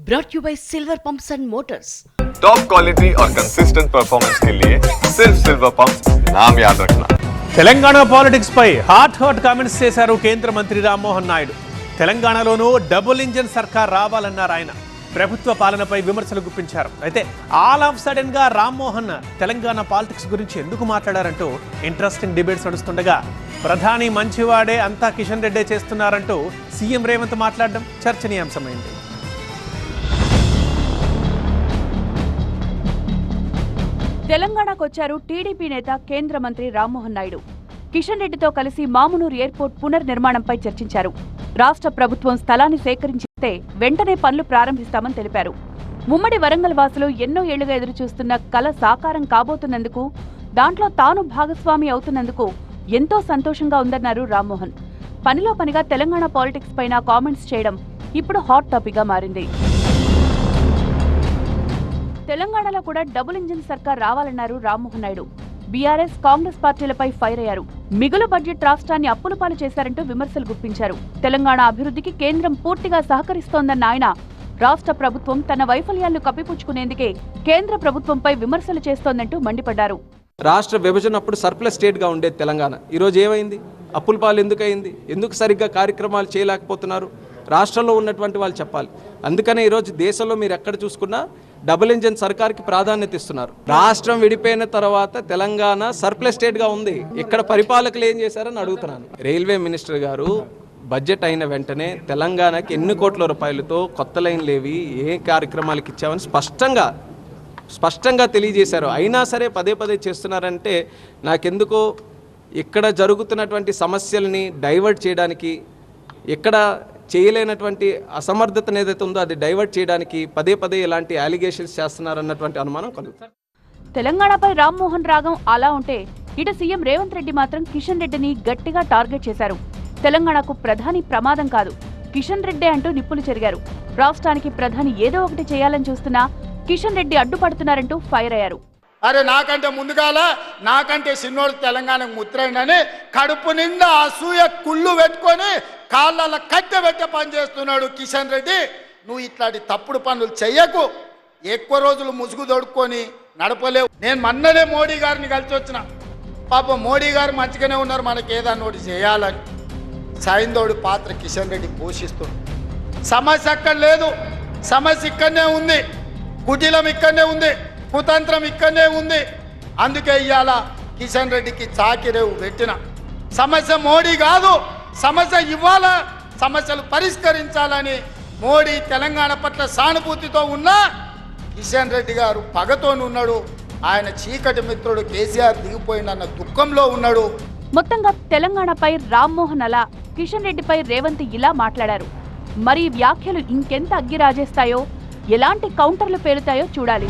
brought you by Silver Pumps and Motors. Top quality और consistent performance के लिए सिर्फ सिल्वर पंप्स नाम याद रखना. తెలంగాణ పాలిటిక్స్ పై హాట్ కామెంట్స్ చేశారు కేంద్ర మంత్రి రామ్మోహన్ నాయుడు. తెలంగాణలోనూ డబుల్ ఇంజిన్ సర్కార్ రావాలన్నారు ఆయన. ప్రభుత్వ పాలనపై విమర్శలు గుప్పించారు. అయితే ఆల్ ఆఫ్ సడన్ గా రామ్మోహన్ తెలంగాణ పాలిటిక్స్ గురించి ఎందుకు మాట్లాడారంటూ ఇంట్రెస్టింగ్ డిబేట్స్ నడుస్తుండగా ప్రధాని మంచివాడే అంతా కిషన్ రెడ్డే చేస్తున్నారంటూ సీఎం రేవంత్ మాట్లాడడం చర్చనీయాంశమైంది. తెలంగాణకు వచ్చారు టీడీపీ నేత కేంద్ర మంత్రి రామ్మోహన్ నాయుడు. కిషన్ రెడ్డితో కలిసి మామునూరు ఎయిర్పోర్ట్ పునర్నిర్మాణంపై చర్చించారు. రాష్ట్ర ప్రభుత్వం స్థలాన్ని సేకరించితే వెంటనే పనులు ప్రారంభిస్తామని తెలిపారు. ఉమ్మడి వరంగల్ వాసులు ఎన్నో ఏళ్లుగా ఎదురుచూస్తున్న కల సాకారం కాబోతున్నందుకు, దాంట్లో తాను భాగస్వామి అవుతున్నందుకు ఎంతో సంతోషంగా ఉందన్నారు రామ్మోహన్. పనిలో పనిగా తెలంగాణ పాలిటిక్స్ పైన కామెంట్స్ చేయడం ఇప్పుడు హాట్ టాపిక్ గా మారింది. తెలంగాణలో కూడా డబుల్ ఇంజిన్ సర్కార్ రావాలన్నారు రామ్మోహన్ నాయుడు. బీఆర్ఎస్, కాంగ్రెస్ పార్టీలపై ఫైర్ అయ్యారు. మిగులు బడ్జెట్ రాష్ట్రాన్ని అప్పుల పాలు చేశారంటూ విమర్శలు గుప్పించారు. తెలంగాణ అభివృద్ధికి కేంద్రం పూర్తిగా సహకరిస్తోందన్న ఆయన, రాష్ట్ర ప్రభుత్వం తన వైఫల్యాలను కప్పిపుచ్చుకునేందుకే కేంద్ర ప్రభుత్వంపై విమర్శలు చేస్తోందంటూ మండిపడ్డారు. రాష్ట్ర విభజన అప్పుడు సర్ప్లస్ స్టేట్గా ఉండేది తెలంగాణ. ఈరోజు ఏమైంది? అప్పుల పాలు ఎందుకు అయింది? ఎందుకు సరిగ్గా కార్యక్రమాలు చేయలేకపోతున్నారు? రాష్ట్రంలో ఉన్నటువంటి వాళ్ళు చెప్పాలి. అందుకనే ఈరోజు దేశంలో మీరు ఎక్కడ చూసుకున్నా డబుల్ ఇంజిన్ సర్కార్కి ప్రాధాన్యత ఇస్తున్నారు. రాష్ట్రం విడిపోయిన తర్వాత తెలంగాణ సర్ప్లస్ స్టేట్గా ఉంది. ఇక్కడ పరిపాలకులు ఏం చేశారని అడుగుతున్నాను. రైల్వే మినిస్టర్ గారు బడ్జెట్ అయిన వెంటనే తెలంగాణకి ఎన్ని కోట్ల రూపాయలతో కొత్త లైన్లు ఏవి, ఏ కార్యక్రమాలకు ఇచ్చామని స్పష్టంగా తెలియజేశారు. అయినా సరే పదే చేస్తున్నారంటే నాకెందుకో ఇక్కడ జరుగుతున్నటువంటి సమస్యల్ని డైవర్ట్ చేయడానికి, ఇక్కడ చేయలేనటువంటి అసమర్థతను ఏదైతే ఉందో అది డైవర్ట్ చేయడానికి పదే ఇలాంటి అలిగేషన్స్ చేస్తున్నారన్నటువంటి అనుమానం కలుగుతుంది. తెలంగాణపై రామ్మోహన్ రాగం అలా ఉంటే, ఇటు సీఎం రేవంత్ రెడ్డి మాత్రం కిషన్ రెడ్డిని గట్టిగా టార్గెట్ చేశారు. తెలంగాణకు ప్రధాని ప్రమాదం కాదు, కిషన్ రెడ్డే అంటూ నిప్పులు చెరిగారు. రాష్ట్రానికి ప్రధాని ఏదో ఒకటి చేయాలని చూస్తున్నా కిషన్ రెడ్డి అడ్డుపడుతున్నారంటూ ఫైర్ అయ్యారు. అరే నాకంటే ముందుగాల నాకంటే చిన్నోడు తెలంగాణకు ముద్రైందని కడుపు నిండా అసూయ కుళ్ళు పెట్టుకొని కాళ్ళ కట్టె పెట్టే పని చేస్తున్నాడు కిషన్ రెడ్డి. నువ్వు ఇట్లాంటి తప్పుడు పనులు చెయ్యకు. ఎక్కువ రోజులు ముసుగు దొడుక్కొని నడపలేవు. నేను మొన్ననే మోడీ గారిని కలిసి వచ్చిన. పాపం మోడీ గారు మంచిగానే ఉన్నారు, మనకి ఏదన్నా ఒకటి చేయాలని. సైందోడి పాత్ర కిషన్ రెడ్డి పోషిస్తుంది. సమస్య అక్కడ లేదు, సమస్య ఇక్కడనే ఉంది. కుటిలం ఇక్కడనే ఉంది, కుతంత్రం ఇక్కడనే ఉంది. అందుకే ఇవాళ కిషన్ రెడ్డికి చాకిరేవు పెట్టిన. సమస్య మోడీ కాదు, సమస్య ఇవ్వాల, సమస్యలు పరిష్కరించాలని మోడీ తెలంగాణ పట్ల సానుభూతితో ఉన్నా కిషన్ రెడ్డి గారు పగతోనున్నాడు. ఆయన చీకటి మిత్రుడు కేసీఆర్ దిగిపోయిందన్న దుఃఖంలో ఉన్నాడు. మొత్తంగా తెలంగాణపై రామ్మోహన్ అలా, కిషన్ రెడ్డిపై రేవంత్ ఇలా మాట్లాడారు. మరి వ్యాఖ్యలు ఇంకెంత అగ్గి రాజేస్తాయో, ఎలాంటి కౌంటర్లు పేలుతాయో చూడాలి.